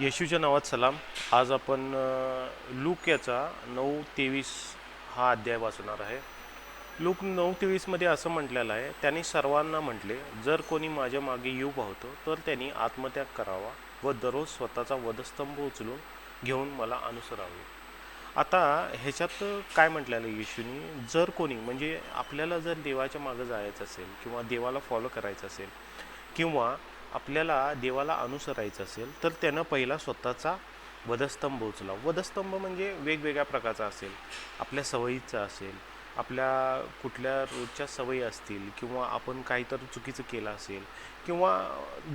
येशूच्या नावात सलाम. आज आपण लूक याचा 9:23 हा अध्याय वाचणार आहे. लूक 9:23मध्ये असं म्हटलेलं आहे, त्यांनी सर्वांना म्हटले, जर कोणी माझ्या मागे येऊ पाहतो तर त्यांनी आत्मत्याग करावा व दररोज स्वतःचा वधस्तंभ उचलून घेऊन मला अनुसरावे. आता ह्याच्यात काय म्हटलेलं आहे येशूनी, जर कोणी म्हणजे आपल्याला जर देवाच्या मागं जायचं असेल किंवा देवाला फॉलो करायचं असेल किंवा आपल्याला देवाला अनुसरायचं असेल तर त्यानं पहिला स्वतःचा वधस्तंभ उचला. वधस्तंभ म्हणजे वेगवेगळ्या प्रकारचा असेल, आपल्या सवयीचा असेल, आपल्या कुठल्या रोजच्या सवयी असतील किंवा आपण काहीतरी चुकीचं केलं असेल किंवा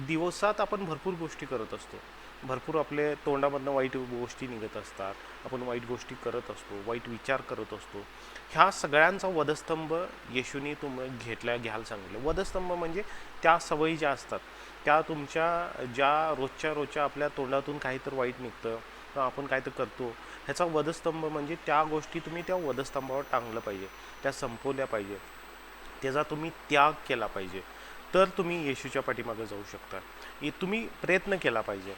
दिवसात आपण भरपूर गोष्टी करत असतो, भरपूर आपले तोंडामधनं वाईट गोष्टी निघत असतात, आपण वाईट गोष्टी करत असतो, वाईट विचार करत असतो. ह्या सगळ्यांचा वधस्तंभ येशूनी घ्यायला सांगितलं. वधस्तंभ म्हणजे त्या सवयी ज्या असतात, त्या तुमच्या ज्या रोजच्या आपल्या तोंडातून काहीतरी वाईट निघतं किंवा आपण काहीतरी करतो, ह्याचा वधस्तंभ म्हणजे त्या गोष्टी तुम्ही त्या वधस्तंभावर टांगलं पाहिजे, त्या संपवल्या पाहिजे, त्याचा तुम्ही त्याग केला पाहिजे. तर तुम्ही येशूच्या पाठीमागे जाऊ शकता. तुम्ही प्रयत्न केला पाहिजे.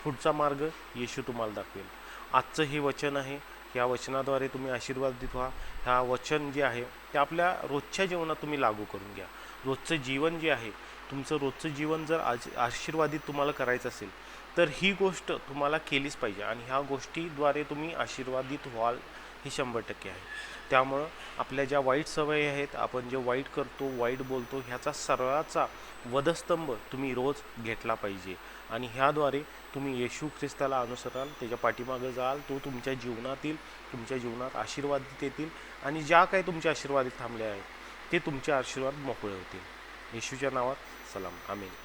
पुढचा मार्ग येशू तुम्हाला दाखवेल. आजचं हे वचन आहे, या वचनाद्वारे तुम्ही आशीर्वादित व्हा. ह्या वचन जे आहे ते आपल्या रोजच्या जीवनात तुम्ही लागू करून घ्या. रोजचं जीवन जे आहे, तुमचं रोजचं जीवन जर आशीर्वादित तुम्हाला करायचं असेल तर ही गोष्ट तुम्हाला केलीच पाहिजे आणि ह्या गोष्टीद्वारे तुम्ही आशीर्वादित व्हाल, हे 100% आहे. त्यामुळं आपल्या ज्या वाईट सवयी आहेत, आपण जे वाईट करतो, वाईट बोलतो, ह्याचा सर्वाचा वधस्तंभ तुम्ही रोज घेतला पाहिजे आणि ह्याद्वारे तुम्ही येशू ख्रिस्ताला अनुसराल, त्याच्या पाठीमागे जाल, तो तुमच्या जीवनात आशीर्वादित येतील आणि ज्या काही तुमच्या आशीर्वादित थांबले आहेत ते तुमचे आशीर्वाद मोकळे होतील. येशूच्या नावात सलाम. आमीन.